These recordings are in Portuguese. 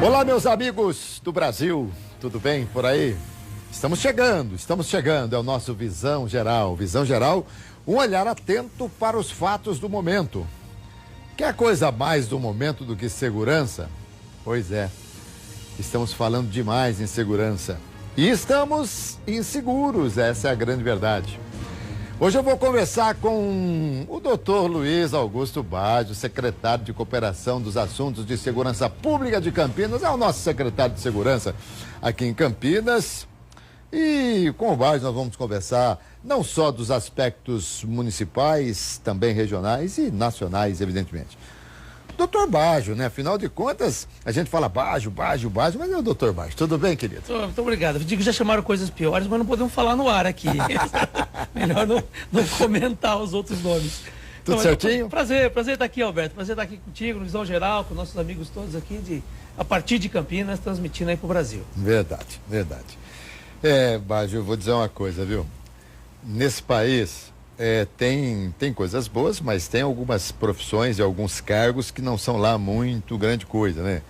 Olá, meus amigos do Brasil, tudo bem por aí? Estamos chegando, é o nosso Visão Geral. Visão Geral, um olhar atento para os fatos do momento. Quer coisa mais do momento do que segurança? Pois é, estamos falando demais em segurança. E estamos inseguros, essa é a grande verdade. Hoje eu vou conversar com o Dr. Luiz Augusto Baggio, secretário de Cooperação dos Assuntos de Segurança Pública de Campinas. É o nosso secretário de Segurança aqui em Campinas. E com o Baggio nós vamos conversar não só dos aspectos municipais, também regionais e nacionais, evidentemente. Doutor Baggio, né? Afinal de contas, a gente fala Baggio, mas é o Doutor Baggio. Tudo bem, querido? Muito obrigado. Eu digo que já chamaram coisas piores, mas não podemos falar no ar aqui. Melhor não comentar os outros nomes. Tudo certinho? Prazer estar aqui, Alberto. Prazer estar aqui contigo, no Visão Geral, com nossos amigos todos aqui, a partir de Campinas, transmitindo aí para o Brasil. Verdade. Baggio, eu vou dizer uma coisa, viu? Nesse país... tem coisas boas, mas tem algumas profissões e alguns cargos que não são lá muito grande coisa, né?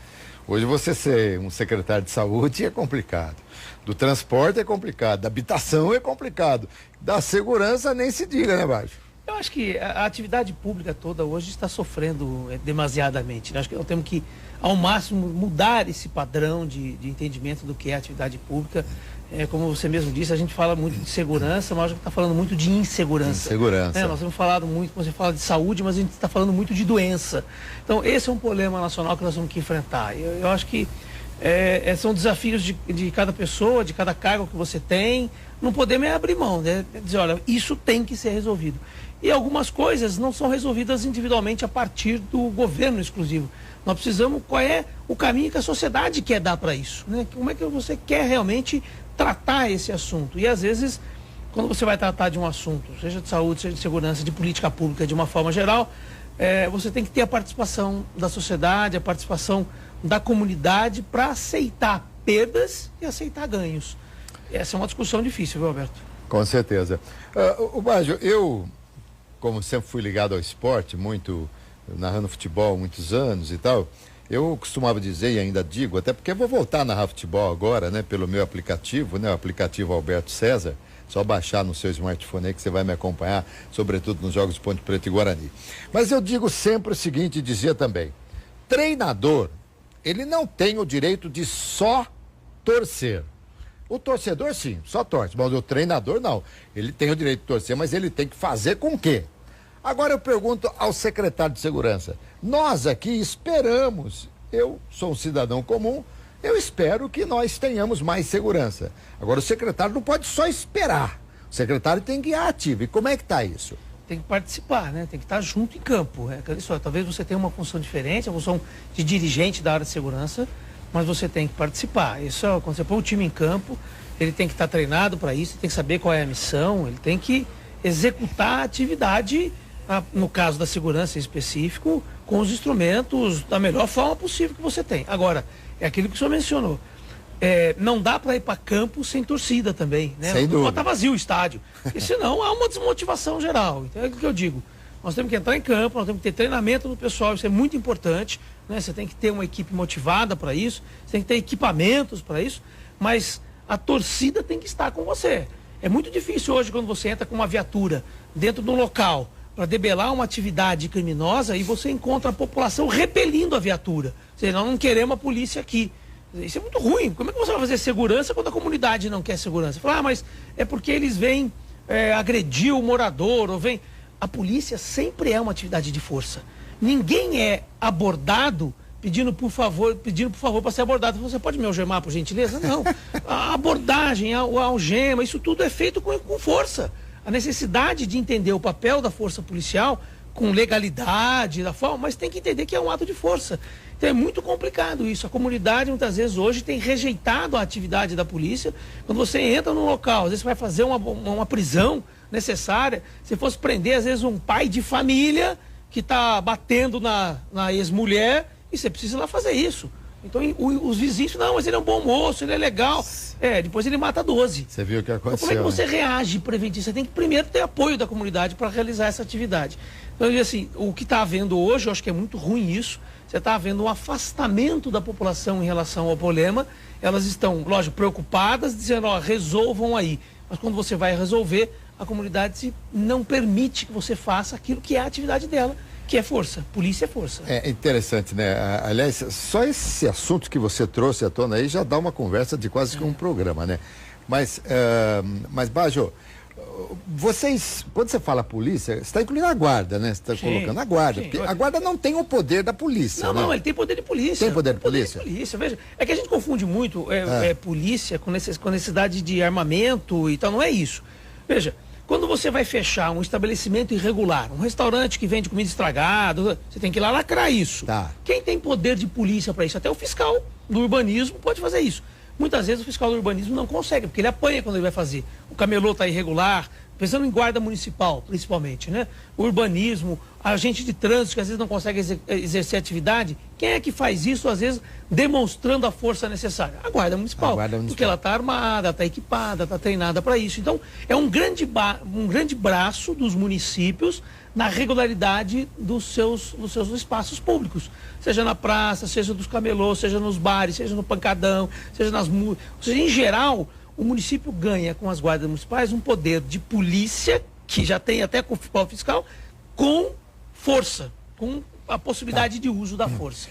Hoje você ser um secretário de saúde é complicado, do transporte é complicado, da habitação é complicado, da segurança nem se diga, né, Baggio? Eu acho que a atividade pública toda hoje está sofrendo demasiadamente, né? Acho que nós temos que, ao máximo, mudar esse padrão de entendimento do que é atividade pública. Como você mesmo disse, a gente fala muito de segurança, mas a gente está falando muito de insegurança. Nós temos falado muito, você fala de saúde, mas a gente está falando muito de doença. Então, esse é um problema nacional que nós temos que enfrentar. Eu acho que são desafios de cada pessoa, de cada cargo que você tem. Não podemos abrir mão, né? Dizer, olha, isso tem que ser resolvido. E algumas coisas não são resolvidas individualmente a partir do governo exclusivo. Nós precisamos, qual é o caminho que a sociedade quer dar para isso, né? Como é que você quer realmente tratar esse assunto? E às vezes, quando você vai tratar de um assunto, seja de saúde, seja de segurança, de política pública de uma forma geral, você tem que ter a participação da sociedade, a participação da comunidade para aceitar perdas e aceitar ganhos. Essa é uma discussão difícil, viu, Alberto? Com certeza. O Baggio, eu, como sempre fui ligado ao esporte, muito narrando futebol muitos anos e tal, eu costumava dizer e ainda digo, até porque eu vou voltar a narrar futebol agora, né, pelo meu aplicativo, né, o aplicativo Alberto César, só baixar no seu smartphone aí que você vai me acompanhar, sobretudo nos jogos de Ponte Preta e Guarani. Mas eu digo sempre o seguinte, e dizia também, treinador, ele não tem o direito de só torcer. O torcedor sim, só torce, mas o treinador não. Ele tem o direito de torcer, mas ele tem que fazer com o quê? Agora eu pergunto ao secretário de Segurança, nós aqui esperamos, eu sou um cidadão comum, eu espero que nós tenhamos mais segurança. Agora o secretário não pode só esperar, o secretário tem que ir ativo. E como é que está isso? Tem que participar, né? Tem que estar junto em campo. Talvez você tenha uma função diferente, a função de dirigente da área de segurança, mas você tem que participar. Isso, quando você põe o time em campo, ele tem que estar treinado para isso, tem que saber qual é a missão, ele tem que executar a atividade, no caso da segurança em específico, com os instrumentos da melhor forma possível que você tem. Agora, é aquilo que o senhor mencionou. Não dá para ir para campo sem torcida também, né? Sem dúvida. Tá vazio o estádio. Porque senão há uma desmotivação geral. Então é o que eu digo. Nós temos que entrar em campo, nós temos que ter treinamento do pessoal, isso é muito importante, né? Você tem que ter uma equipe motivada para isso, você tem que ter equipamentos para isso, mas a torcida tem que estar com você. É muito difícil hoje quando você entra com uma viatura dentro de um local para debelar uma atividade criminosa e você encontra a população repelindo a viatura. Ou seja, nós não queremos a polícia aqui. Isso é muito ruim. Como é que você vai fazer segurança quando a comunidade não quer segurança? Fala, mas é porque eles vêm agredir o morador, ou vêm... A polícia sempre é uma atividade de força. Ninguém é abordado pedindo por favor para ser abordado. Você pode me algemar, por gentileza? Não. A abordagem, a algema, isso tudo é feito com força. A necessidade de entender o papel da força policial com legalidade, da forma, mas tem que entender que é um ato de força. Então é muito complicado isso. A comunidade muitas vezes hoje tem rejeitado a atividade da polícia. Quando você entra num local, às vezes você vai fazer uma prisão necessária, se fosse prender às vezes um pai de família que está batendo na ex-mulher, e você precisa ir lá fazer isso. Então os vizinhos, não, mas ele é um bom moço, ele é legal. Depois ele mata 12. Você viu o que aconteceu? Então, como é que você reage preventivo? Você tem que primeiro ter apoio da comunidade para realizar essa atividade. Então, assim, o que está havendo hoje, eu acho que é muito ruim isso. Você está havendo um afastamento da população em relação ao problema. Elas estão, lógico, preocupadas, dizendo, resolvam aí. Mas quando você vai resolver, a comunidade não permite que você faça aquilo que é a atividade dela, que é força. Polícia é força. É interessante, né? Aliás, só esse assunto que você trouxe à tona aí já dá uma conversa de quase que um programa, né? Mas Bajo, vocês, quando você fala polícia, você está incluindo a guarda, né? Você está colocando a guarda. Porque a guarda não tem o poder da polícia. Não, ele tem poder de polícia. Tem poder de polícia? Veja, é que a gente confunde muito polícia com necessidade de armamento e tal, não é isso. Veja, quando você vai fechar um estabelecimento irregular, um restaurante que vende comida estragada, você tem que ir lá lacrar isso. Tá. Quem tem poder de polícia para isso? Até o fiscal do urbanismo pode fazer isso. Muitas vezes o fiscal do urbanismo não consegue, porque ele apanha quando ele vai fazer. O camelô está irregular, pensando em guarda municipal, principalmente, né? O urbanismo, agente de trânsito que às vezes não consegue exercer atividade, quem é que faz isso, às vezes, demonstrando a força necessária? A guarda municipal. Porque ela está armada, está equipada, está treinada para isso. Então, é um grande braço dos municípios na regularidade dos seus espaços públicos. Seja na praça, seja dos camelôs, seja nos bares, seja no pancadão, seja nas... Ou seja, em geral, o município ganha com as guardas municipais um poder de polícia, que já tem até com o fiscal, com força, com a possibilidade de uso da força.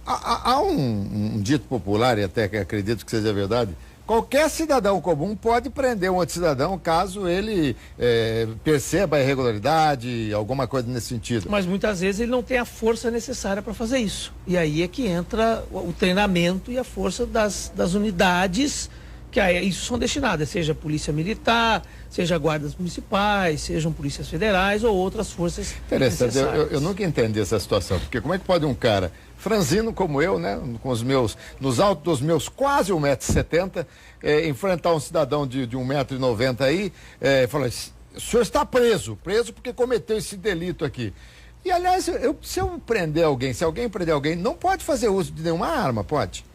Há um dito popular, e até que acredito que seja verdade, qualquer cidadão comum pode prender um outro cidadão caso ele perceba a irregularidade, alguma coisa nesse sentido. Mas muitas vezes ele não tem a força necessária para fazer isso. E aí é que entra o treinamento e a força das unidades que a isso são destinadas, seja polícia militar, seja guardas municipais, sejam polícias federais ou outras forças necessárias. Eu nunca entendi essa situação, porque como é que pode um cara franzino como eu, né, nos altos dos meus quase 1,70 m, enfrentar um cidadão de 1,90 m aí, falar, o senhor está preso porque cometeu esse delito aqui. E aliás, se eu prender alguém, se alguém prender alguém, não pode fazer uso de nenhuma arma, pode?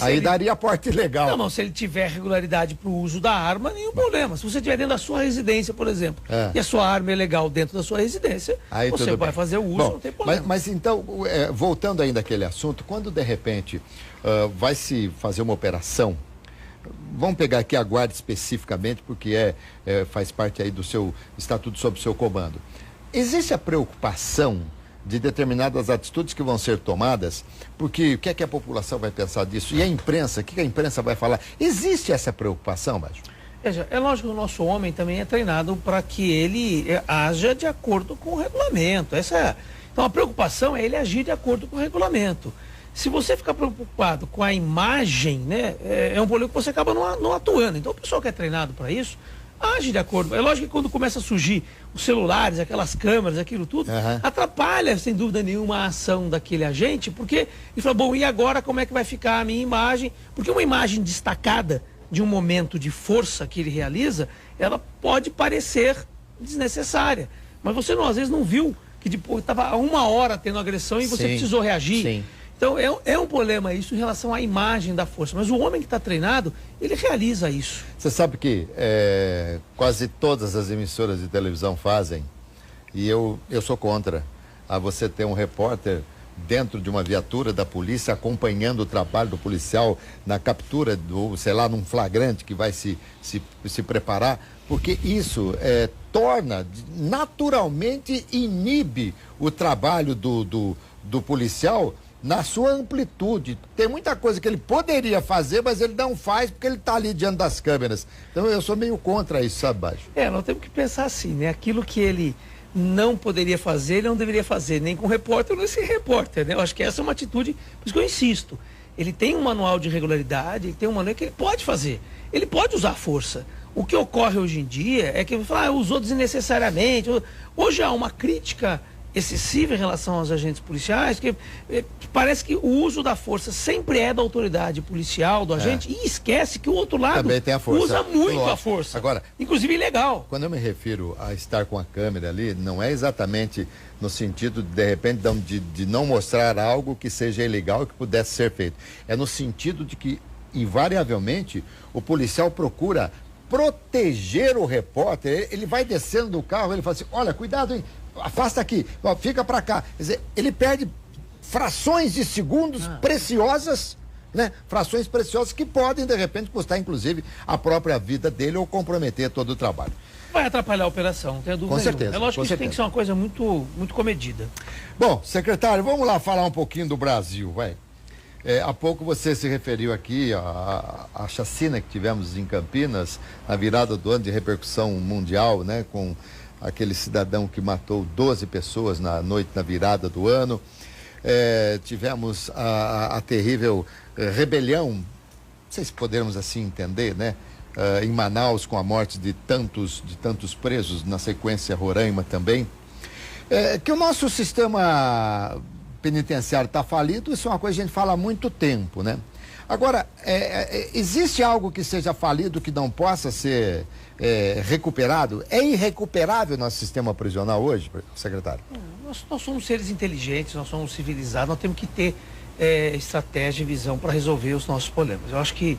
Aí daria porte ilegal. Não, se ele tiver regularidade para o uso da arma, nenhum problema. Se você estiver dentro da sua residência, por exemplo, e a sua arma é legal dentro da sua residência, aí você vai fazer o uso, não tem problema. Mas então, voltando ainda àquele assunto, quando de repente vai se fazer uma operação, vamos pegar aqui a guarda especificamente, porque faz parte aí do seu estatuto sob o seu comando. Existe a preocupação de determinadas atitudes que vão ser tomadas, porque o que é que a população vai pensar disso? E a imprensa, o que a imprensa vai falar? Existe essa preocupação, Bajo? Veja, é lógico que o nosso homem também é treinado para que ele haja de acordo com o regulamento. Então a preocupação é ele agir de acordo com o regulamento. Se você ficar preocupado com a imagem, né, é um problema que você acaba não atuando. Então o pessoal que é treinado para isso, age de acordo. É lógico que quando começa a surgir os celulares, aquelas câmeras, aquilo tudo, atrapalha, sem dúvida nenhuma, a ação daquele agente, porque ele fala, bom, e agora como é que vai ficar a minha imagem? Porque uma imagem destacada de um momento de força que ele realiza, ela pode parecer desnecessária. Mas você às vezes não viu que depois estava há 1 hora tendo agressão e você precisou reagir. Sim. Então é um problema isso em relação à imagem da força. Mas o homem que está treinado, ele realiza isso. Você sabe que quase todas as emissoras de televisão fazem, e eu sou contra, a você ter um repórter dentro de uma viatura da polícia acompanhando o trabalho do policial na captura num flagrante que vai se preparar, porque isso torna, naturalmente inibe o trabalho do policial na sua amplitude. Tem muita coisa que ele poderia fazer, mas ele não faz porque ele está ali diante das câmeras. Então eu sou meio contra isso, sabe, Bajo? Nós temos que pensar assim, né? Aquilo que ele não poderia fazer, ele não deveria fazer, nem com repórter, nem sem repórter, né? Eu acho que essa é uma atitude, por isso que eu insisto. Ele tem um manual de regularidade, ele tem um manual que ele pode fazer. Ele pode usar força. O que ocorre hoje em dia é que ele fala, usou desnecessariamente. Hoje há uma crítica excessiva em relação aos agentes policiais, que parece que o uso da força sempre é da autoridade policial, do agente, e esquece que o outro lado também tem a força. Usa muito a força. Agora, inclusive ilegal. Quando eu me refiro a estar com a câmera ali, não é exatamente no sentido, de repente, de não mostrar algo que seja ilegal e que pudesse ser feito. É no sentido de que, invariavelmente, o policial procura proteger o repórter. Ele vai descendo do carro, ele fala assim, olha, cuidado, hein? Afasta aqui, ó, fica para cá. Quer dizer, ele perde frações de segundos preciosas, né? Frações preciosas que podem, de repente, custar, inclusive, a própria vida dele ou comprometer todo o trabalho. Vai atrapalhar a operação, não tenho dúvida Com certeza. nenhuma. É lógico que isso tem que ser uma coisa muito comedida. Bom, secretário, vamos lá falar um pouquinho do Brasil, vai. Há pouco você se referiu aqui à chacina que tivemos em Campinas, na virada do ano, de repercussão mundial, né? Com aquele cidadão que matou 12 pessoas na noite da virada do ano. Tivemos a terrível rebelião, não sei se podemos assim entender, né? Em Manaus, com a morte de tantos presos, na sequência Roraima também. Que o nosso sistema penitenciário está falido, isso é uma coisa que a gente fala há muito tempo, né? Agora, existe algo que seja falido que não possa ser recuperado? É irrecuperável o nosso sistema prisional hoje, secretário? Nós somos seres inteligentes, nós somos civilizados, nós temos que ter estratégia e visão para resolver os nossos problemas. Eu acho que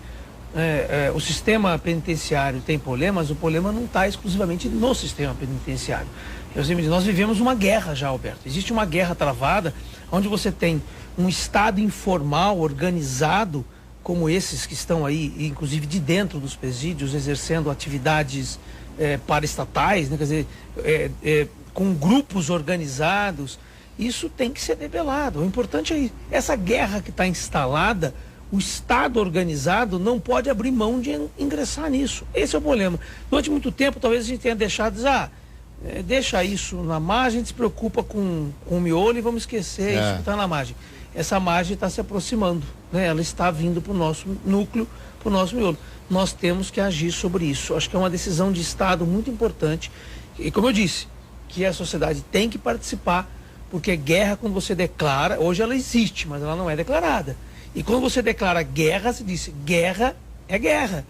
o sistema penitenciário tem problemas, o problema não está exclusivamente no sistema penitenciário. Nós vivemos uma guerra já, Alberto. Existe uma guerra travada, onde você tem um Estado informal, organizado, como esses que estão aí, inclusive de dentro dos presídios, exercendo atividades paraestatais, né? Quer dizer, com grupos organizados. Isso tem que ser debelado. O importante é isso. Essa guerra que está instalada, o Estado organizado não pode abrir mão de ingressar nisso. Esse é o problema. Durante muito tempo, talvez a gente tenha deixado de dizer, deixa isso na margem, a gente se preocupa com o miolo e vamos esquecer isso que está na margem. Essa margem está se aproximando, né? Ela está vindo para o nosso núcleo, para o nosso miolo. Nós temos que agir sobre isso. Acho que é uma decisão de Estado muito importante. E como eu disse, que a sociedade tem que participar, porque guerra, quando você declara, hoje ela existe, mas ela não é declarada. E quando você declara guerra, se diz guerra é guerra.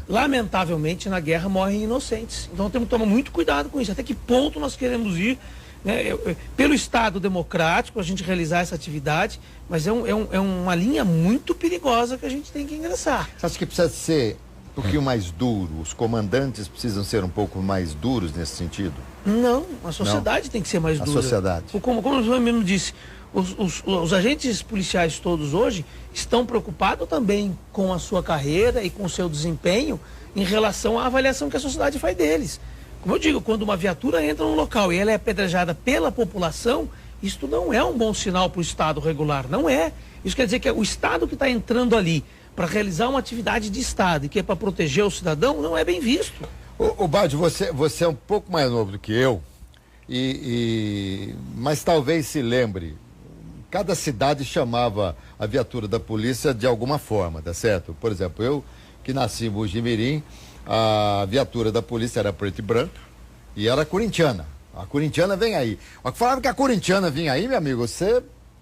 Lamentavelmente, na guerra morrem inocentes. Então temos que tomar muito cuidado com isso. Até que ponto nós queremos ir, né? Pelo Estado democrático, a gente realizar essa atividade, mas é uma linha muito perigosa que a gente tem que ingressar. Você acha que precisa ser um pouquinho mais duro? Os comandantes precisam ser um pouco mais duros nesse sentido? Não, a sociedade tem que ser mais dura. A sociedade. Como o senhor mesmo disse, os agentes policiais todos hoje estão preocupados também com a sua carreira e com o seu desempenho em relação à avaliação que a sociedade faz deles. Como eu digo, quando uma viatura entra num local e ela é apedrejada pela população, isto não é um bom sinal para o Estado regular, não é. Isso quer dizer que o Estado que está entrando ali para realizar uma atividade de Estado e que é para proteger o cidadão, não é bem visto. O Bade, você é um pouco mais novo do que eu, mas talvez se lembre, cada cidade chamava a viatura da polícia de alguma forma, tá certo? Por exemplo, eu que nasci em Mojimirim, a viatura da polícia era preta e branca e era corintiana. A corintiana vem aí. O que falava que a corintiana vinha aí, meu amigo,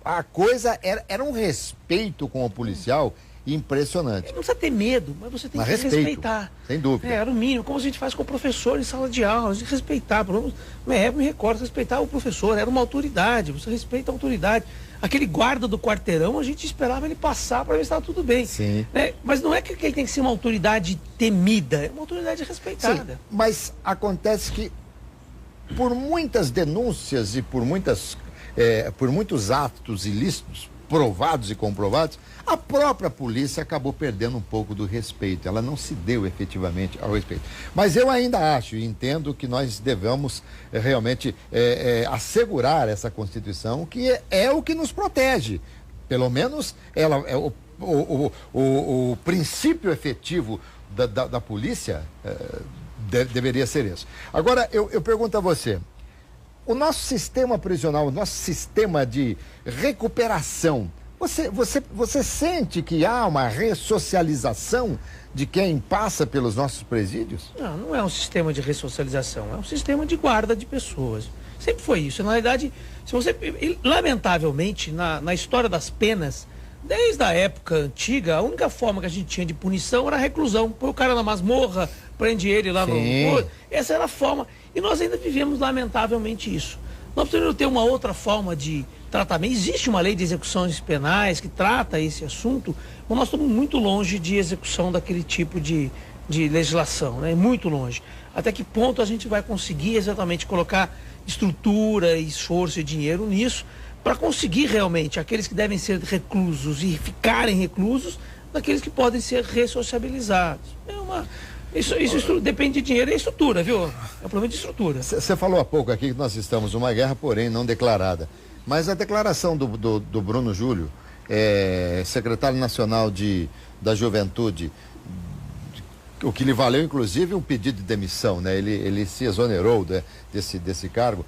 a coisa era um respeito com o policial impressionante. Não precisa ter medo, mas você tem que respeitar. Sem dúvida. Era o mínimo, como a gente faz com o professor em sala de aula, a gente respeitar. Me recordo, respeitar o professor, era uma autoridade, você respeita a autoridade. Aquele guarda do quarteirão, a gente esperava ele passar para ver se estava tudo bem. Sim. Né? Mas não é que ele tem que ser uma autoridade temida, é uma autoridade respeitada. Sim, mas acontece que por muitas denúncias e por muitos atos ilícitos, provados e comprovados, a própria polícia acabou perdendo um pouco do respeito. Ela não se deu efetivamente ao respeito. Mas eu ainda acho e entendo que nós devemos realmente assegurar essa Constituição, que é o que nos protege. Pelo menos ela é o princípio efetivo da polícia deveria ser esse. Agora, eu pergunto a você, o nosso sistema prisional, o nosso sistema de recuperação, você sente que há uma ressocialização de quem passa pelos nossos presídios? Não é um sistema de ressocialização, é um sistema de guarda de pessoas. Sempre foi isso. Na realidade, se você, lamentavelmente, na história das penas, desde a época antiga, a única forma que a gente tinha de punição era a reclusão. Põe o cara na masmorra, prende ele lá no... Essa era a forma. E nós ainda vivemos, lamentavelmente, isso. Nós precisamos ter uma outra forma de tratamento. Existe uma lei de execuções penais que trata esse assunto, mas nós estamos muito longe de execução daquele tipo de legislação, né? Muito longe. Até que ponto a gente vai conseguir exatamente colocar estrutura, esforço e dinheiro nisso, para conseguir realmente aqueles que devem ser reclusos e ficarem reclusos, daqueles que podem ser ressociabilizados. Isso depende de dinheiro e estrutura, viu? É um problema de estrutura. Você falou há pouco aqui que nós estamos numa guerra, porém não declarada. Mas a declaração do Bruno Júlio, secretário nacional da Juventude, o que lhe valeu inclusive um pedido de demissão, né? Ele se exonerou desse cargo,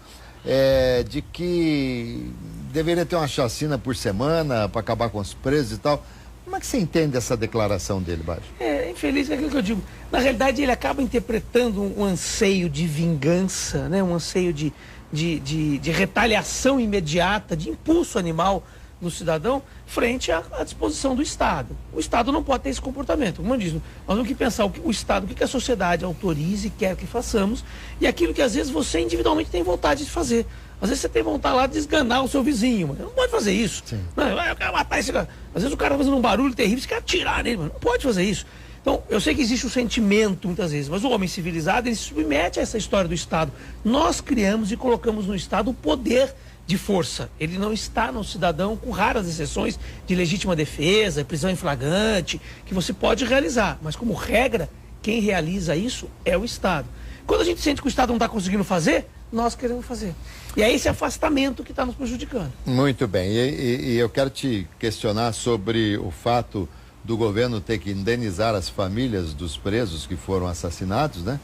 de que deveria ter uma chacina por semana para acabar com os presos e tal. Como é que você entende essa declaração dele, Baixo? Infeliz, é aquilo que eu digo. Na realidade, ele acaba interpretando um anseio de vingança, né? Um anseio de retaliação imediata, de impulso animal do cidadão frente à disposição do Estado. O Estado não pode ter esse comportamento. Como eu disse, nós temos que pensar o que a sociedade autoriza e quer que façamos, e aquilo que às vezes você individualmente tem vontade de fazer. Às vezes você tem vontade lá de esganar o seu vizinho, mas não pode fazer isso. Não, eu quero matar esse cara. Às vezes o cara tá fazendo um barulho terrível, você quer atirar nele, mas não pode fazer isso. Então, eu sei que existe o sentimento muitas vezes, mas o homem civilizado, ele se submete a essa história do Estado. Nós criamos e colocamos no Estado o poder de força. Ele não está no cidadão, com raras exceções de legítima defesa, prisão em flagrante, que você pode realizar. Mas como regra, quem realiza isso é o Estado. Quando a gente sente que o Estado não está conseguindo fazer, nós queremos fazer. E é esse afastamento que está nos prejudicando. Muito bem. E eu quero te questionar sobre o fato do governo ter que indenizar as famílias dos presos que foram assassinados, né?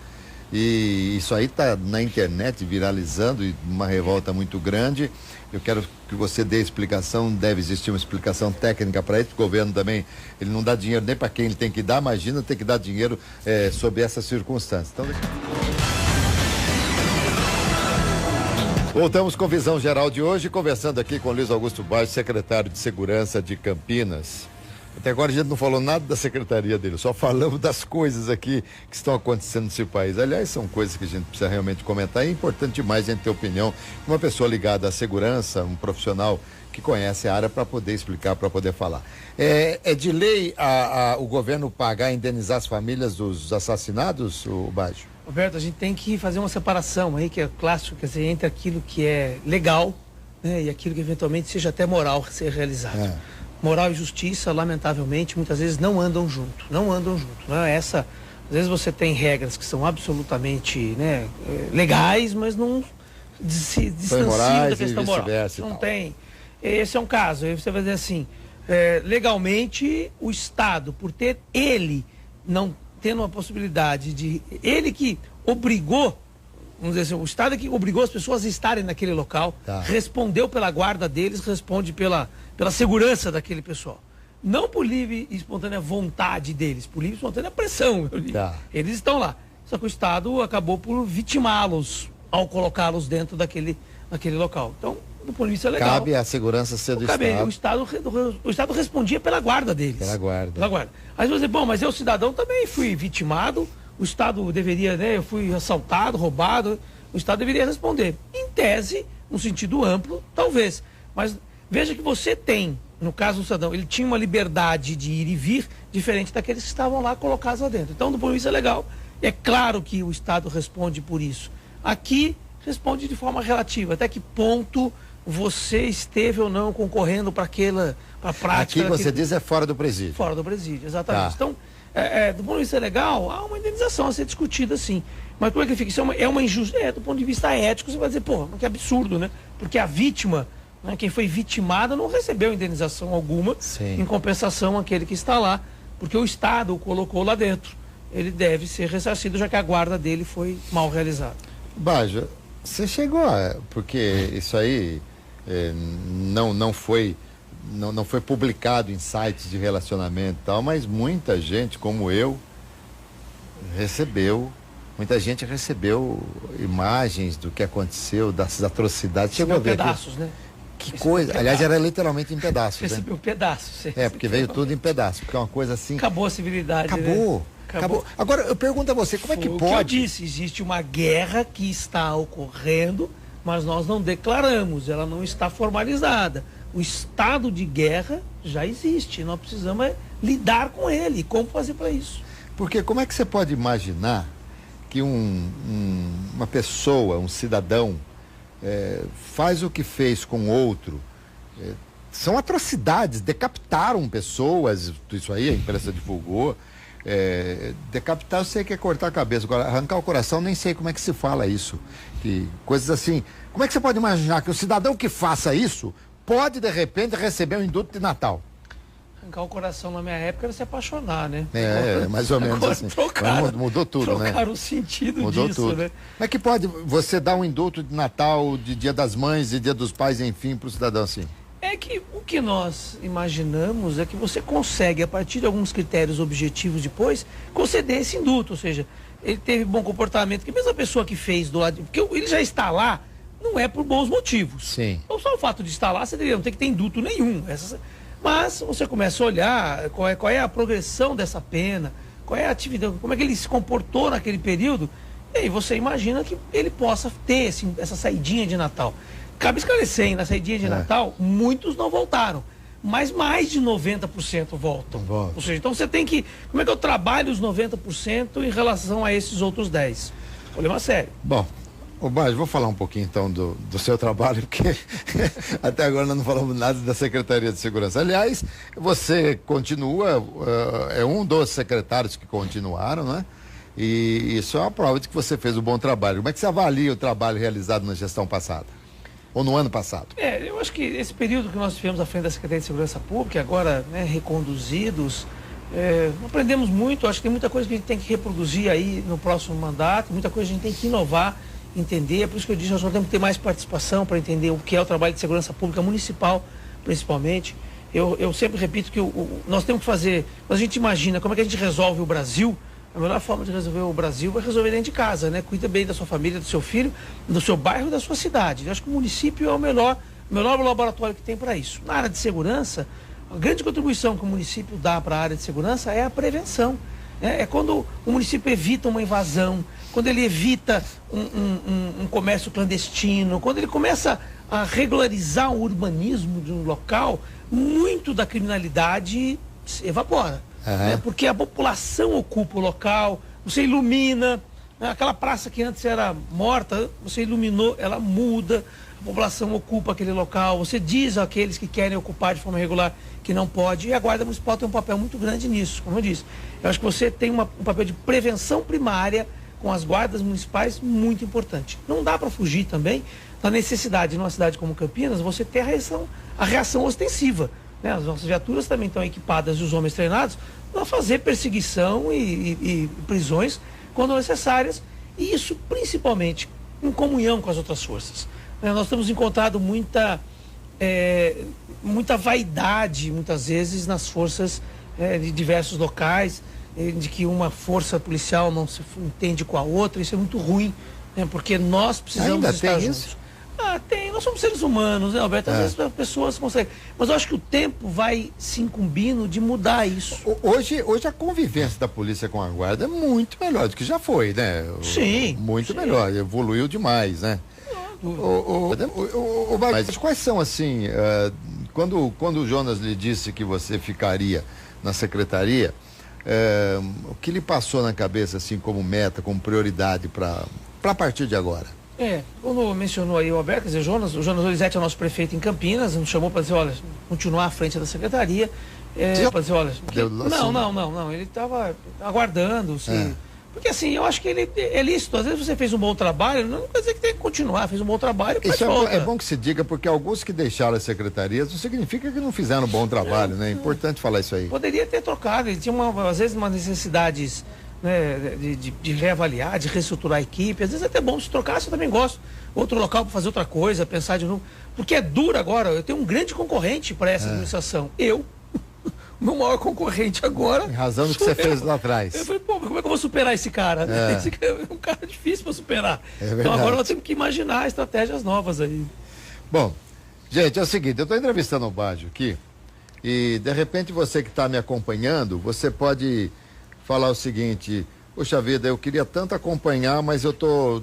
E isso aí está na internet viralizando e uma revolta muito grande. Eu quero que você dê explicação, deve existir uma explicação técnica para isso. O governo também, ele não dá dinheiro nem para quem ele tem que dar, imagina ter que dar dinheiro sob essas circunstâncias. Então, voltamos com Visão Geral de hoje, conversando aqui com Luiz Augusto Baixo, secretário de Segurança de Campinas. Até agora a gente não falou nada da secretaria dele, só falamos das coisas aqui que estão acontecendo nesse país. Aliás, são coisas que a gente precisa realmente comentar. É importante demais a gente ter opinião de uma pessoa ligada à segurança, um profissional que conhece a área para poder explicar, para poder falar. É de lei o governo pagar, indenizar as famílias dos assassinados, o Baixo? Roberto, a gente tem que fazer uma separação aí, que é clássico, quer dizer, entre aquilo que é legal, né, e aquilo que eventualmente seja até moral ser realizado. Moral e justiça, lamentavelmente, muitas vezes não andam junto. Né? Às vezes você tem regras que são absolutamente, né, legais, mas não se distanciam da questão moral. Não tem. Esse é um caso. Aí você vai dizer assim, legalmente o Estado, por ter ele não tendo uma possibilidade de... Ele que obrigou, vamos dizer assim, o Estado é que obrigou as pessoas a estarem naquele local, respondeu pela guarda deles, responde pela segurança daquele pessoal. Não por livre e espontânea vontade deles, por livre e espontânea pressão. Eles estão lá. Só que o Estado acabou por vitimá-los ao colocá-los dentro daquele local. Então, do ponto de vista legal... Cabe a segurança ser do Estado. O Estado respondia pela guarda deles. Pela guarda. Aí você dizer, bom, mas eu, cidadão, também fui vitimado, o Estado deveria, né, eu fui assaltado, roubado, o Estado deveria responder. Em tese, no sentido amplo, talvez. Mas veja que você tem, no caso do cidadão, ele tinha uma liberdade de ir e vir diferente daqueles que estavam lá colocados lá dentro. Então, do ponto de vista legal, é claro que o Estado responde por isso. Aqui, responde de forma relativa. Até que ponto você esteve ou não concorrendo para a prática. Aqui você diz fora do presídio. Fora do presídio, exatamente. Então, do ponto de vista legal, há uma indenização a ser discutida, sim. Mas como é que fica? Isso é uma injustiça. Do ponto de vista ético, você vai dizer, pô, que absurdo, né? Porque a vítima, né, quem foi vitimada, não recebeu indenização alguma, em compensação àquele que está lá, porque o Estado o colocou lá dentro. Ele deve ser ressarcido, já que a guarda dele foi mal realizada. Baja, você chegou porque isso aí não foi publicado em sites de relacionamento e tal, mas muita gente como eu recebeu muita gente recebeu imagens do que aconteceu, dessas atrocidades. Chegou a ver pedaços, né? Que coisa. Aliás, era literalmente em pedaços. Recebeu pedaços. Porque veio tudo em pedaços, porque é uma coisa assim. Acabou a civilidade. Acabou. Né? Acabou. Agora, eu pergunto a você, como é que pode? O que eu disse, existe uma guerra que está ocorrendo, mas nós não declaramos, ela não está formalizada. O estado de guerra já existe, nós precisamos lidar com ele. E como fazer para isso? Porque como é que você pode imaginar que uma pessoa, um cidadão, faz o que fez com outro? São atrocidades, decapitaram pessoas, isso aí a imprensa divulgou. Decapitar eu sei que é cortar a cabeça, agora arrancar o coração nem sei como é que se fala isso, que coisas assim. Como é que você pode imaginar que o cidadão que faça isso pode de repente receber um indulto de Natal? Arrancar o coração na minha época era se apaixonar, né? Mais ou menos assim. Mudou tudo, né? Trocaram o sentido mudou disso, tudo. né? Como é que pode você dar um indulto de Natal, de Dia das Mães, de Dia dos Pais, enfim, para o cidadão assim? É que o que nós imaginamos é que você consegue, a partir de alguns critérios objetivos depois, conceder esse indulto. Ou seja, ele teve bom comportamento, que mesmo a pessoa que fez do lado... Porque ele já está lá, não é por bons motivos. Sim. Então só o fato de estar lá, você não tem que ter indulto nenhum. Mas você começa a olhar qual é a progressão dessa pena, qual é a atividade, como é que ele se comportou naquele período, e aí você imagina que ele possa ter essa saidinha de Natal. Cabe esclarecer, hein? Na saidinha de Natal, muitos não voltaram, mas mais de 90% voltam. Ou seja, então você tem que... Como é que eu trabalho os 90% em relação a esses outros 10%? Problema sério. Bom, Baggio, vou falar um pouquinho então do seu trabalho, porque até agora nós não falamos nada da Secretaria de Segurança. Aliás, você continua, é um dos secretários que continuaram, né? E isso é uma prova de que você fez um bom trabalho. Como é que você avalia o trabalho realizado na gestão passada? Ou no ano passado? Eu acho que esse período que nós tivemos à frente da Secretaria de Segurança Pública, agora reconduzidos, aprendemos muito. Acho que tem muita coisa que a gente tem que reproduzir aí no próximo mandato, muita coisa a gente tem que inovar, entender. É por isso que eu disse, nós temos que ter mais participação para entender o que é o trabalho de segurança pública municipal, principalmente. Eu sempre repito que nós temos que fazer, quando a gente imagina como é que a gente resolve o Brasil, a melhor forma de resolver o Brasil é resolver dentro de casa, né? Cuida bem da sua família, do seu filho, do seu bairro, da sua cidade. Eu acho que o município é o melhor laboratório que tem para isso. Na área de segurança, a grande contribuição que o município dá para a área de segurança é a prevenção. É quando o município evita uma invasão, quando ele evita um comércio clandestino, quando ele começa a regularizar o urbanismo de um local, muito da criminalidade se evapora. Porque a população ocupa o local, você ilumina, né? Aquela praça que antes era morta, você iluminou, ela muda, a população ocupa aquele local, você diz àqueles que querem ocupar de forma regular que não pode, e a Guarda Municipal tem um papel muito grande nisso, como eu disse. Eu acho que você tem um papel de prevenção primária com as guardas municipais muito importante. Não dá para fugir também da necessidade, numa cidade como Campinas, você ter a reação ostensiva. As nossas viaturas também estão equipadas e os homens treinados para fazer perseguição e prisões quando necessárias, e isso principalmente em comunhão com as outras forças. Nós temos encontrado muita vaidade, muitas vezes, nas forças de diversos locais, de que uma força policial não se entende com a outra. Isso é muito ruim, porque nós precisamos estar juntos. Nós somos seres humanos, né, Alberto? Às vezes as pessoas conseguem. Mas eu acho que o tempo vai se incumbindo de mudar isso. Hoje a convivência da polícia com a guarda é muito melhor do que já foi, né? Sim. Muito melhor, evoluiu demais, né? Mas quais são, assim, quando o Jonas lhe disse que você ficaria na secretaria, o que lhe passou na cabeça, assim, como meta, como prioridade para partir de agora? Quando mencionou aí o Alberto, quer dizer, o Jonas Olizetti é o nosso prefeito em Campinas, nos chamou para dizer, olha, continuar à frente da secretaria, para dizer, olha, não, ele estava aguardando, porque assim, eu acho que ele é lícito, às vezes você fez um bom trabalho, não quer dizer que tem que continuar, fez um bom trabalho, isso é bom que se diga, porque alguns que deixaram as secretarias, não significa que não fizeram um bom trabalho, né? É importante falar isso aí. Poderia ter trocado, ele tinha às vezes umas necessidades, né, de reavaliar, de reestruturar a equipe. Às vezes é até bom se trocar, eu também gosto. Outro local para fazer outra coisa, pensar de novo. Porque é duro agora, eu tenho um grande concorrente para essa administração. meu maior concorrente agora. Em razão do que você fez lá atrás. Eu falei, pô, como é que eu vou superar esse cara? Esse cara é um cara difícil para superar. Então agora nós temos que imaginar estratégias novas aí. Bom, gente, é o seguinte, eu estou entrevistando o Baggio aqui e de repente você que está me acompanhando, você pode falar o seguinte: poxa vida, eu queria tanto acompanhar, mas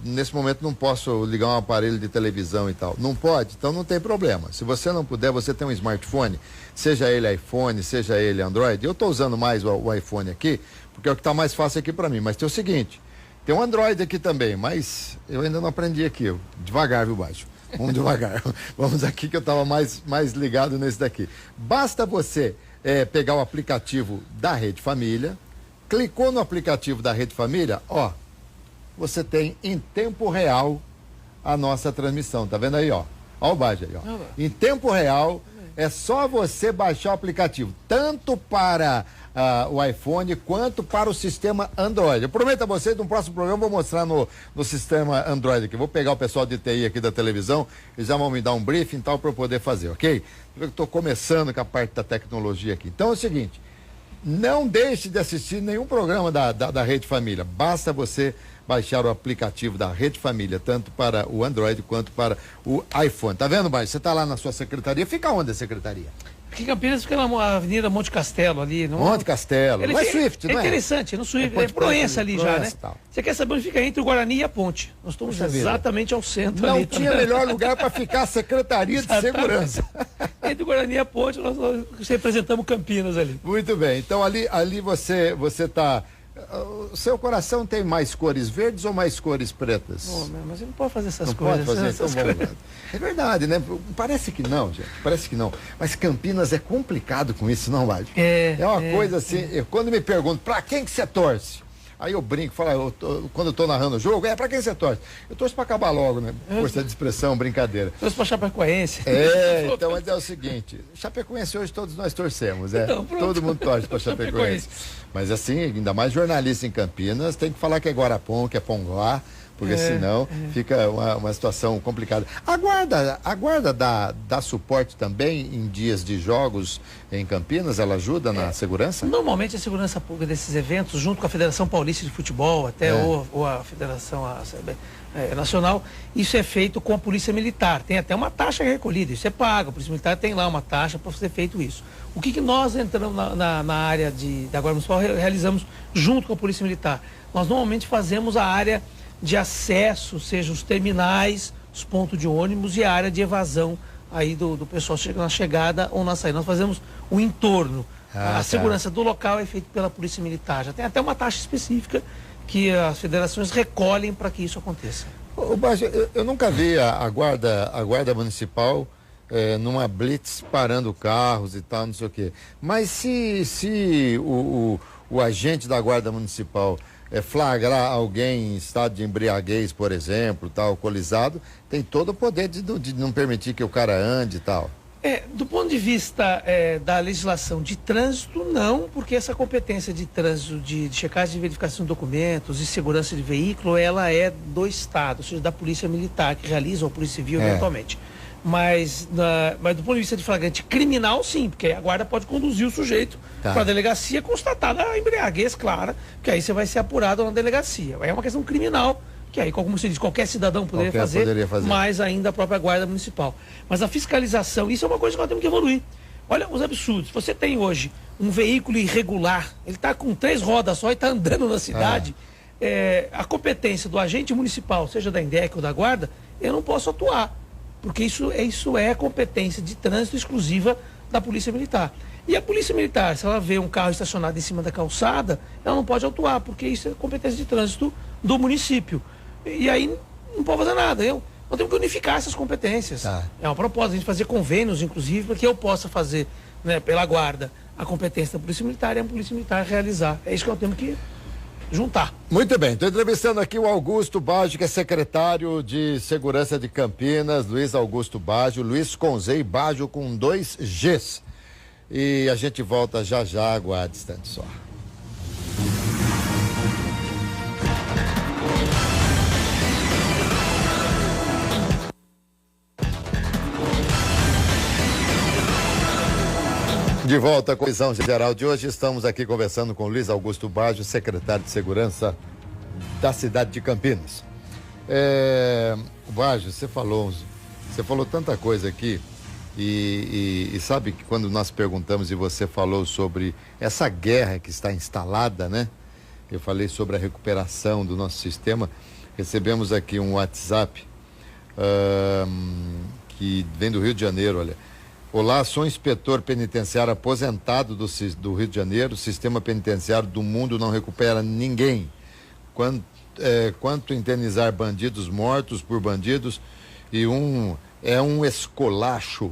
nesse momento não posso ligar um aparelho de televisão e tal. Não pode? Então não tem problema. Se você não puder, você tem um smartphone, seja ele iPhone, seja ele Android. Eu estou usando mais o iPhone aqui, porque é o que está mais fácil aqui para mim. Mas tem o seguinte, tem um Android aqui também, mas eu ainda não aprendi aqui. Devagar, viu, Baggio? Vamos devagar. Vamos aqui que eu estava mais ligado nesse daqui. Basta você pegar o aplicativo da Rede Família, clicou no aplicativo da Rede Família, ó, você tem em tempo real a nossa transmissão, tá vendo aí, ó? Ó o Baggio aí, ó. Em tempo real, é só você baixar o aplicativo, tanto para o iPhone quanto para o sistema Android. Eu prometo a vocês, no próximo programa eu vou mostrar no sistema Android aqui. Vou pegar o pessoal de TI aqui da televisão, eles já vão me dar um briefing tal para eu poder fazer, ok? Eu estou começando com a parte da tecnologia aqui. Então é o seguinte, não deixe de assistir nenhum programa da Rede Família. Basta você baixar o aplicativo da Rede Família, tanto para o Android quanto para o iPhone. Tá vendo, Baggio? Você está lá na sua secretaria. Fica onde a secretaria? Aqui em Campinas fica na Avenida Monte Castelo ali. Monte Castelo. Não é Swift, não é? É interessante, no Swift. É Proença ali já, né? Você quer saber onde fica? Entre o Guarani e a Ponte. Nós estamos exatamente ao centro ali. Não tinha melhor lugar para ficar a Secretaria de Segurança. Entre o Guarani e a Ponte, nós representamos Campinas ali. Muito bem. Então ali você está... O seu coração tem mais cores verdes ou mais cores pretas? Mas você não pode fazer essas não coisas. Pode fazer, então vamos lá. É verdade, né? Parece que não, gente. Parece que não. Mas Campinas é complicado com isso, não, Baggio? É uma coisa assim. Quando me perguntam, pra quem que você torce? Aí eu brinco, falo, quando eu tô narrando o jogo, pra quem você torce? Eu torço pra acabar logo, né? Força de expressão, brincadeira. Torço pra Chapecoense. Então, mas é o seguinte, Chapecoense hoje todos nós torcemos, Então, todo mundo torce pra Chapecoense. Mas assim, ainda mais jornalista em Campinas, tem que falar que é Guarapão, que é Ponguá, porque senão fica uma situação complicada. A guarda dá suporte também em dias de jogos em Campinas? Ela ajuda na segurança? Normalmente a segurança pública desses eventos, junto com a Federação Paulista de Futebol, até ou a Federação Nacional, isso é feito com a Polícia Militar. Tem até uma taxa recolhida, isso é pago. A Polícia Militar tem lá uma taxa para ser feito isso. O que nós entramos na área da Guarda Municipal realizamos junto com a Polícia Militar? Nós normalmente fazemos a área de acesso, seja os terminais, os pontos de ônibus e a área de evasão aí do pessoal na chegada ou na saída. Nós fazemos o entorno. A segurança do local é feita pela Polícia Militar. Já tem até uma taxa específica que as federações recolhem para que isso aconteça. Baggio, eu nunca vi a guarda municipal numa blitz parando carros e tal, não sei o quê. Mas se o agente da guarda municipal flagrar alguém em estado de embriaguez, por exemplo, tal, alcoolizado, tem todo o poder de não permitir que o cara ande e tal. Do ponto de vista da legislação de trânsito, não, porque essa competência de trânsito, de checagem de verificação de documentos e segurança de veículo, ela é do Estado, ou seja, da Polícia Militar, que realiza, ou Polícia Civil eventualmente. Mas do ponto de vista de flagrante criminal, sim, porque a guarda pode conduzir o sujeito para a delegacia constatada a embriaguez, clara, que aí você vai ser apurado na delegacia. Aí é uma questão criminal, que aí, como você diz, qualquer cidadão poderia fazer, mais ainda a própria guarda municipal. Mas a fiscalização, isso é uma coisa que nós temos que evoluir. Olha os absurdos. Você tem hoje um veículo irregular, ele está com 3 rodas só e está andando na cidade. A competência do agente municipal, seja da INDEC ou da guarda, eu não posso atuar. Porque isso é competência de trânsito exclusiva da Polícia Militar. E a Polícia Militar, se ela vê um carro estacionado em cima da calçada, ela não pode atuar, porque isso é competência de trânsito do município. E aí não pode fazer nada. Nós temos que unificar essas competências. É uma proposta, a gente fazer convênios, inclusive, para que eu possa fazer, né, pela guarda, a competência da Polícia Militar e a Polícia Militar realizar. É isso que nós temos que juntar. Muito bem, estou entrevistando aqui o Augusto Baggio, que é secretário de Segurança de Campinas, Luiz Augusto Baggio, Luiz com Z e Baggio com 2 Gs. E a gente volta já, aguarde instante só. De volta à Comissão Geral de hoje, estamos aqui conversando com Luiz Augusto Baggio, secretário de Segurança da cidade de Campinas. Baggio, você falou tanta coisa aqui e sabe que quando nós perguntamos e você falou sobre essa guerra que está instalada, né? Eu falei sobre a recuperação do nosso sistema. Recebemos aqui um WhatsApp que vem do Rio de Janeiro, olha. Olá, sou inspetor penitenciário aposentado do Rio de Janeiro. O sistema penitenciário do mundo não recupera ninguém. Quanto indenizar bandidos mortos por bandidos e um esculacho.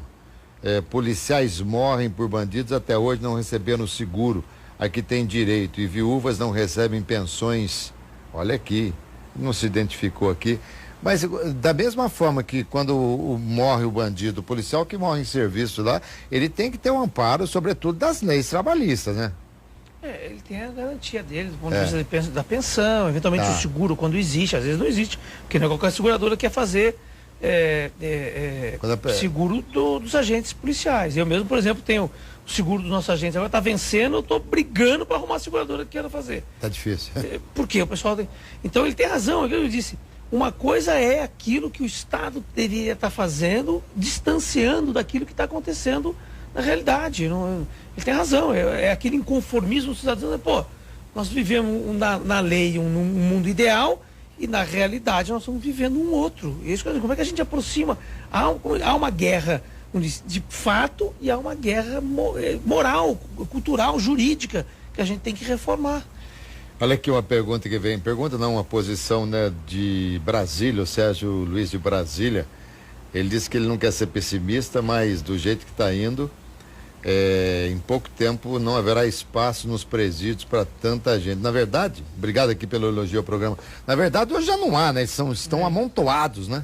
Policiais morrem por bandidos, até hoje não receberam seguro. Aqui tem direito. E viúvas não recebem pensões. Olha aqui, não se identificou aqui. Mas da mesma forma que quando morre o bandido, o policial que morre em serviço lá, ele tem que ter um amparo, sobretudo das leis trabalhistas, né? Ele tem a garantia dele, do ponto de vista da pensão, eventualmente o seguro, quando existe, às vezes não existe, porque não é qualquer seguradora que quer fazer seguro dos agentes policiais. Eu mesmo, por exemplo, tenho o seguro dos nossos agentes, agora está vencendo, eu estou brigando para arrumar a seguradora que quero fazer. Tá difícil. Porque o pessoal tem... Então ele tem razão, é o que eu disse. Uma coisa é aquilo que o Estado deveria estar fazendo, distanciando daquilo que está acontecendo na realidade. Ele tem razão, é aquele inconformismo dos cidadãos. Pô, nós vivemos na lei um mundo ideal e na realidade nós estamos vivendo um outro. Como é que a gente aproxima? Há uma guerra de fato e há uma guerra moral, cultural, jurídica, que a gente tem que reformar. Olha aqui uma pergunta que vem, uma posição, né, de Brasília, o Sérgio Luiz de Brasília. Ele disse que ele não quer ser pessimista, mas do jeito que está indo, em pouco tempo não haverá espaço nos presídios para tanta gente. Na verdade, obrigado aqui pelo elogio ao programa, na verdade hoje já não há, né? Estão amontoados, né?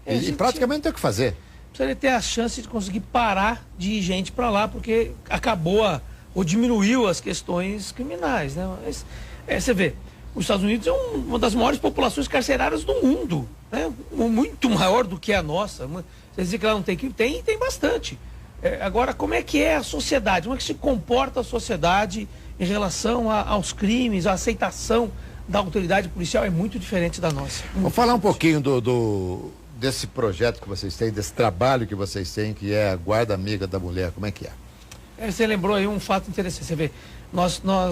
E praticamente não tem o que fazer. Precisa ter a chance de conseguir parar de ir gente para lá, porque acabou ou diminuiu as questões criminais, né? Mas, você vê, os Estados Unidos é uma das maiores populações carcerárias do mundo, né? Muito maior do que a nossa. Você diz que lá não tem crime? Tem bastante. Agora, como é que é a sociedade? Como é que se comporta a sociedade em relação aos crimes, a aceitação da autoridade policial é muito diferente da nossa. Vamos falar um pouquinho desse projeto que vocês têm, desse trabalho que vocês têm, que é a Guarda Amiga da Mulher. Como é que é? Você lembrou aí um fato interessante. Você vê,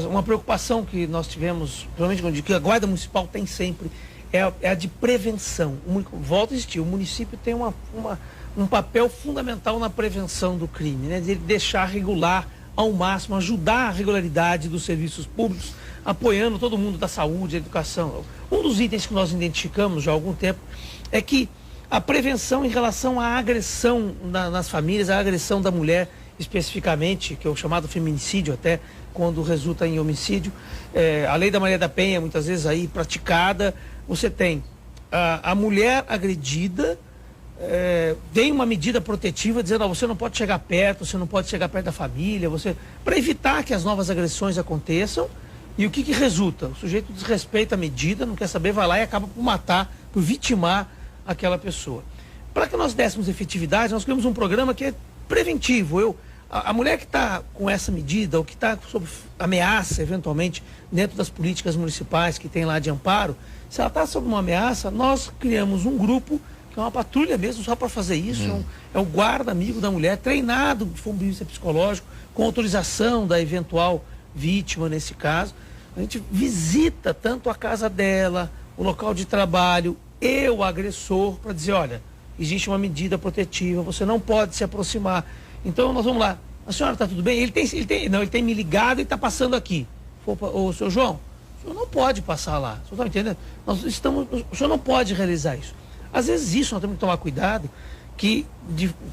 uma preocupação que nós tivemos, provavelmente que a Guarda Municipal tem sempre, é a de prevenção. Volta a existir, o município tem um papel fundamental na prevenção do crime, né? De deixar regular ao máximo, ajudar a regularidade dos serviços públicos, apoiando todo mundo da saúde, da educação. Um dos itens que nós identificamos já há algum tempo é que a prevenção em relação à agressão nas famílias, a agressão da mulher especificamente, que é o chamado feminicídio até, quando resulta em homicídio, a lei da Maria da Penha, muitas vezes aí praticada, você tem a mulher agredida, tem uma medida protetiva dizendo, você não pode chegar perto, você não pode chegar perto da família, para evitar que as novas agressões aconteçam. E o que resulta? O sujeito desrespeita a medida, não quer saber, vai lá e acaba por matar, por vitimar aquela pessoa. Para que nós dessemos efetividade, nós criamos um programa que é preventivo. A mulher que está com essa medida, ou que está sob ameaça, eventualmente, dentro das políticas municipais que tem lá de amparo, se ela está sob uma ameaça, nós criamos um grupo, que é uma patrulha mesmo, só para fazer isso. É o guarda amigo da mulher, treinado de ponto de vista psicológico, com autorização da eventual vítima nesse caso. A gente visita tanto a casa dela, o local de trabalho e o agressor, para dizer, olha, existe uma medida protetiva, você não pode se aproximar. Então nós vamos lá. A senhora está tudo bem? Ele tem me ligado e está passando aqui. Ô, seu João, o senhor não pode passar lá. O senhor está entendendo? O senhor não pode realizar isso. Às vezes isso nós temos que tomar cuidado,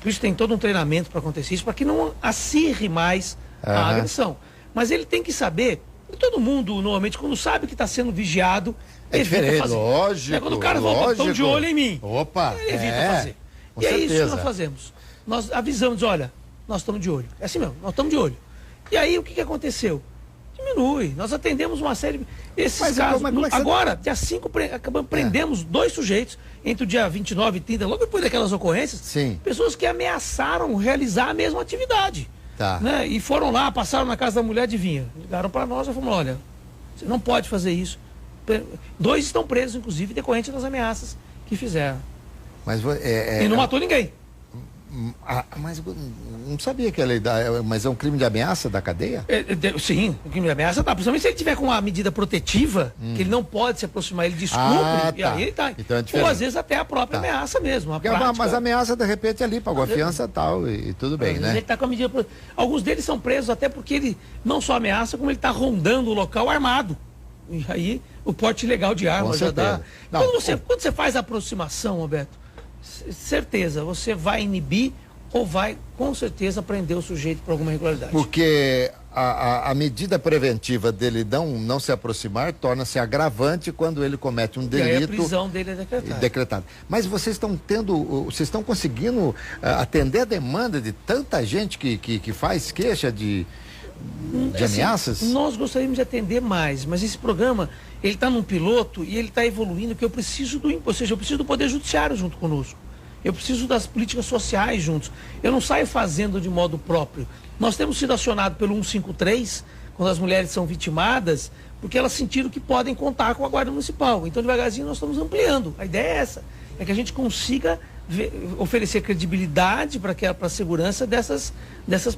por isso tem todo um treinamento para acontecer isso, para que não acirre mais a agressão. Mas ele tem que saber, todo mundo normalmente quando sabe que está sendo vigiado, diferente, fazer. Lógico. Quando o cara volta, estão de olho em mim. Opa! Ele evita fazer. E é isso que nós fazemos. Nós avisamos, olha, nós estamos de olho. É assim mesmo, nós estamos de olho. E aí o que aconteceu? Diminui. Nós atendemos uma série desses casos. Agora, dia 5, prendemos 2 sujeitos entre o dia 29 e 30, logo depois daquelas ocorrências, pessoas que ameaçaram realizar a mesma atividade. Tá. Né? E foram lá, passaram na casa da mulher, adivinha? Ligaram para nós e falaram, olha, você não pode fazer isso. 2 estão presos, inclusive, decorrente das ameaças que fizeram. Mas, e não matou ninguém. Mas não sabia que a lei mas é um crime de ameaça da cadeia? Sim, o crime de ameaça tá. Principalmente se ele tiver com uma medida protetiva, que ele não pode se aproximar, ele descumpre, e aí ele tá. Então é ou às vezes até a própria ameaça mesmo. Mas a ameaça, de repente, ali, pagou a fiança e tal, e tudo bem, né? Ele tá com a medida. Alguns deles são presos até porque ele não só ameaça, como ele está rondando o local armado. E aí o porte ilegal de arma já dá. Quando você faz a aproximação, Roberto, certeza, você vai inibir ou vai, com certeza, prender o sujeito por alguma irregularidade. Porque a medida preventiva dele não se aproximar torna-se agravante quando ele comete um delito. E aí a prisão dele é decretada. Mas vocês estão conseguindo atender a demanda de tanta gente que faz queixa de ameaças? Nós gostaríamos de atender mais, mas esse programa, ele está num piloto e ele está evoluindo, que eu preciso do Poder Judiciário junto conosco. Eu preciso das políticas sociais juntos. Eu não saio fazendo de modo próprio. Nós temos sido acionados pelo 153, quando as mulheres são vitimadas, porque elas sentiram que podem contar com a Guarda Municipal. Então, devagarzinho, nós estamos ampliando. A ideia é essa, é que a gente consiga oferecer credibilidade para a segurança dessas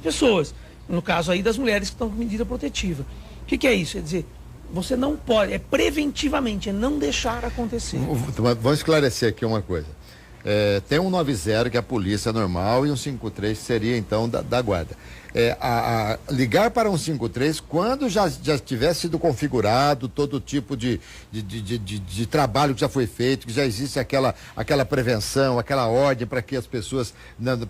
pessoas. No caso aí das mulheres que estão com medida protetiva. O que é isso? É dizer, você não pode, é preventivamente, é não deixar acontecer. Vamos esclarecer aqui uma coisa. Tem um 190 que é a polícia normal e um 153 seria então da guarda. Ligar para um 153 quando já tiver sido configurado todo tipo de trabalho que já foi feito, que já existe aquela prevenção, aquela ordem para que as pessoas,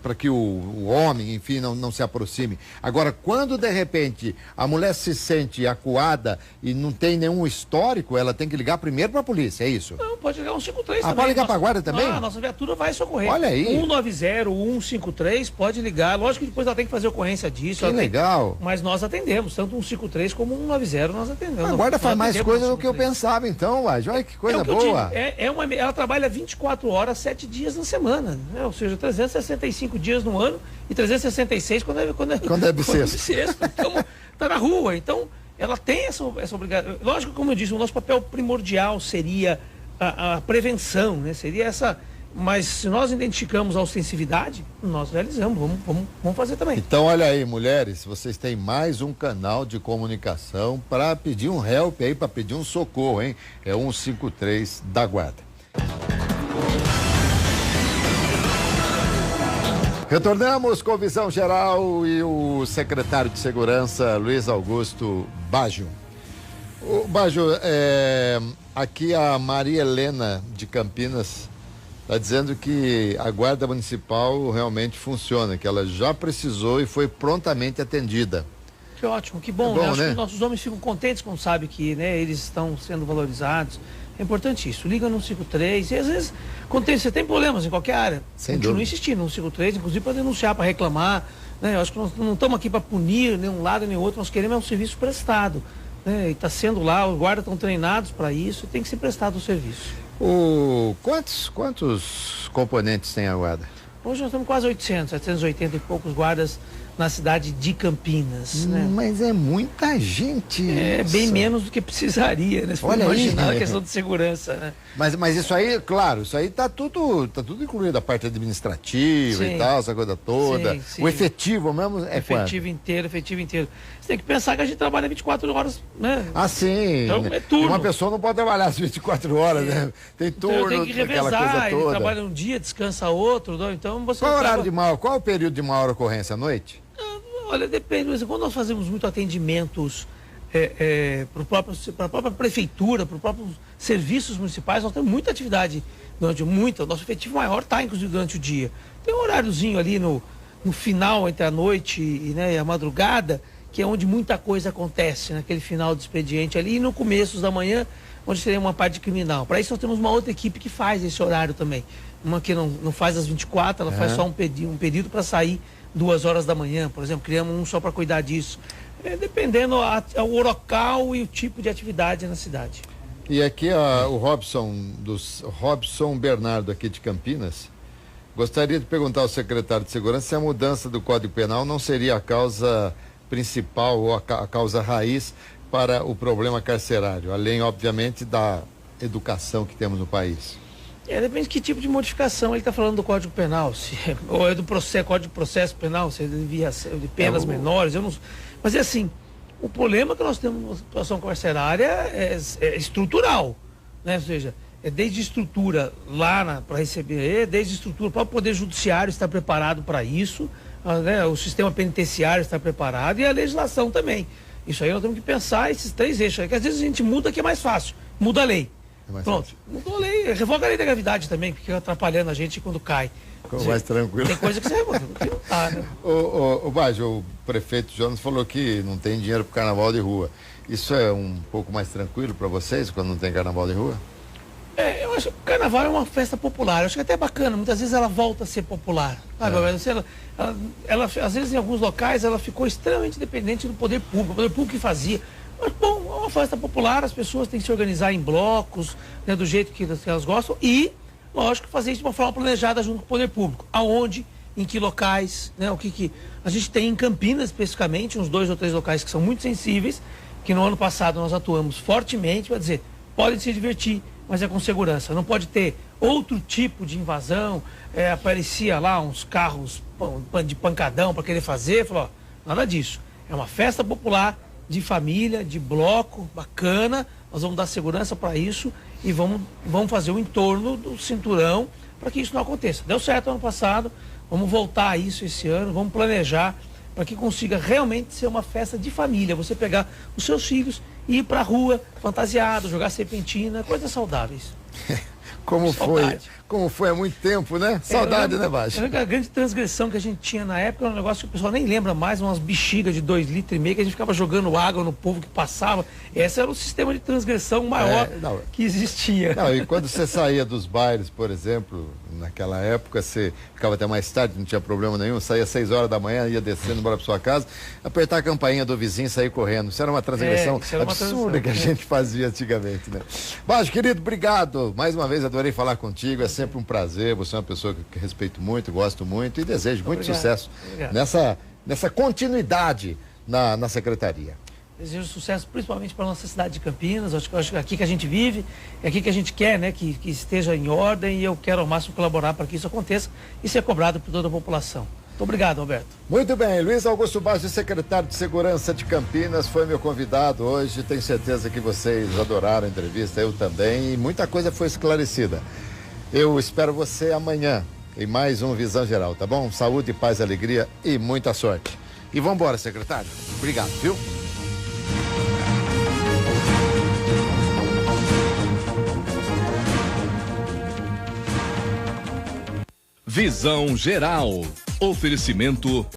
para que o homem, enfim, não se aproxime. Agora, quando de repente a mulher se sente acuada e não tem nenhum histórico, ela tem que ligar primeiro para a polícia, é isso? Não, pode ligar um 153 também. Pode ligar para a guarda também? A nossa viatura vai socorrer. Olha aí. 190, 153, pode ligar. Lógico que depois ela tem que fazer ocorrência disso. Que legal. Mas nós atendemos, tanto 153 como 190 nós atendemos. A guarda faz mais coisa do que eu pensava, então, Laje. Olha que coisa boa. Ela trabalha 24 horas, 7 dias na semana, né? Ou seja, 365 dias no ano e 366 quando é bissexto. Então, tá na rua. Então, ela tem essa obrigação. Lógico, como eu disse, o nosso papel primordial seria a prevenção, né? Seria essa. Mas se nós identificamos a ostensividade, nós realizamos, vamos fazer também. Então, olha aí, mulheres, vocês têm mais um canal de comunicação para pedir um help aí, para pedir um socorro, hein? É 153 da Guarda. Retornamos com Visão Geral e o secretário de Segurança, Luiz Augusto Baggio. Baggio, aqui a Maria Helena de Campinas está dizendo que a Guarda Municipal realmente funciona, que ela já precisou e foi prontamente atendida. Que ótimo, que bom, né? Acho que os nossos homens ficam contentes quando sabem que, né, eles estão sendo valorizados. É importante isso. Liga no 153 e às vezes, quando você tem problemas em qualquer área, continua insistindo no 153, inclusive para denunciar, para reclamar. Né? Eu acho que nós não estamos aqui para punir nenhum lado nem outro, nós queremos um serviço prestado. Né? E está sendo lá, os guardas estão treinados para isso, tem que ser prestado o serviço. Quantos componentes tem a guarda? Hoje nós temos quase 780 e poucos guardas na cidade de Campinas. Né? Mas é muita gente. É bem menos do que precisaria, né? Se for imaginar a questão de segurança, né? Mas isso aí, claro, isso aí tá tudo incluído, a parte administrativa e tal, essa coisa toda. Sim. O efetivo mesmo é efetivo inteiro. Você tem que pensar que a gente trabalha 24 horas, né? Ah, sim. Então é turno. Uma pessoa não pode trabalhar as 24 horas, né? Tem turno, então, tem que revezar, aquela coisa toda. Ele trabalha um dia, descansa outro, então você... Qual o período de maior ocorrência? À noite? Olha, depende. Quando nós fazemos muito atendimentos para a própria prefeitura, para os próprios serviços municipais, nós temos muita atividade durante o nosso efetivo maior está, inclusive, durante o dia. Tem um horáriozinho ali no final, entre a noite e a madrugada, que é onde muita coisa acontece, naquele final do expediente ali, e no começo da manhã, onde seria uma parte criminal. Para isso nós temos uma outra equipe que faz esse horário também. Uma que não faz às 24, ela faz só um período para sair 2 horas da manhã, por exemplo. Criamos um só para cuidar disso. Dependendo o local e o tipo de atividade na cidade. E aqui o Robson Bernardo aqui de Campinas, Gostaria de perguntar ao secretário de Segurança se a mudança do Código Penal não seria a causa principal ou a causa raiz para o problema carcerário, além, obviamente, da educação que temos no país. Depende de que tipo de modificação ele está falando do Código Penal, ou é do Código de Processo Penal, se ele devia ser de penas menores, eu não. Mas é assim, o problema que nós temos na situação carcerária é estrutural, né? Ou seja, é desde estrutura lá para receber, desde estrutura para o Poder Judiciário estar preparado para isso, né? O sistema penitenciário está preparado e a legislação também. Isso aí nós temos que pensar esses 3 eixos, que às vezes a gente muda que é mais fácil, muda a lei. Pronto, mudou a lei, revoga a lei da gravidade também, que fica atrapalhando a gente quando cai. Ficou mais tranquilo. Tem coisa que você revoga, que não tá, né? O Baggio, o prefeito Jonas falou que não tem dinheiro para o carnaval de rua. Isso é um pouco mais tranquilo para vocês quando não tem carnaval de rua? Eu acho que o carnaval é uma festa popular, eu acho que até é bacana, muitas vezes ela volta a ser popular, sabe? Ela, às vezes em alguns locais ela ficou extremamente dependente do poder público, o poder público que fazia. Mas, bom, é uma festa popular, as pessoas têm que se organizar em blocos, né, do jeito que elas gostam e, lógico, fazer isso de uma forma planejada junto com o poder público. Aonde, em que locais, né, o que a gente tem em Campinas especificamente, uns 2 ou 3 locais que são muito sensíveis, que no ano passado nós atuamos fortemente para dizer, podem se divertir, mas é com segurança. Não pode ter outro tipo de invasão, aparecia lá uns carros de pancadão para querer fazer, falou, ó, nada disso. É uma festa popular, de família, de bloco, bacana, nós vamos dar segurança para isso e vamos fazer o entorno do cinturão para que isso não aconteça. Deu certo ano passado, vamos voltar a isso esse ano, vamos planejar para que consiga realmente ser uma festa de família, você pegar os seus filhos e ir para a rua, fantasiado, jogar serpentina, coisas saudáveis. Como foi há muito tempo, né? Saudade, né, Baggio? A grande transgressão que a gente tinha na época era um negócio que o pessoal nem lembra mais, umas bexigas de 2,5 litros que a gente ficava jogando água no povo que passava. Esse era o sistema de transgressão maior que existia. Não, e quando você saía dos bailes, por exemplo, naquela época, você ficava até mais tarde, não tinha problema nenhum, saía às 6 horas da manhã, ia descendo embora para sua casa, apertar a campainha do vizinho e sair correndo. Isso era uma transgressão absurda que a gente fazia antigamente, né? Baggio, querido, obrigado. Mais uma vez, adorei falar contigo, é sempre um prazer, você é uma pessoa que respeito muito, gosto muito e desejo muito sucesso nessa continuidade na secretaria. Desejo sucesso principalmente para a nossa cidade de Campinas, acho que é aqui que a gente vive, é aqui que a gente quer, né, que esteja em ordem e eu quero ao máximo colaborar para que isso aconteça e ser cobrado por toda a população. Muito obrigado, Alberto. Muito bem, Luiz Augusto Baggio, secretário de Segurança de Campinas, foi meu convidado hoje, tenho certeza que vocês adoraram a entrevista, eu também, e muita coisa foi esclarecida. Eu espero você amanhã em mais um Visão Geral, tá bom? Saúde, paz, alegria e muita sorte. E vamos embora, secretário. Obrigado, viu? Visão Geral. Oferecimento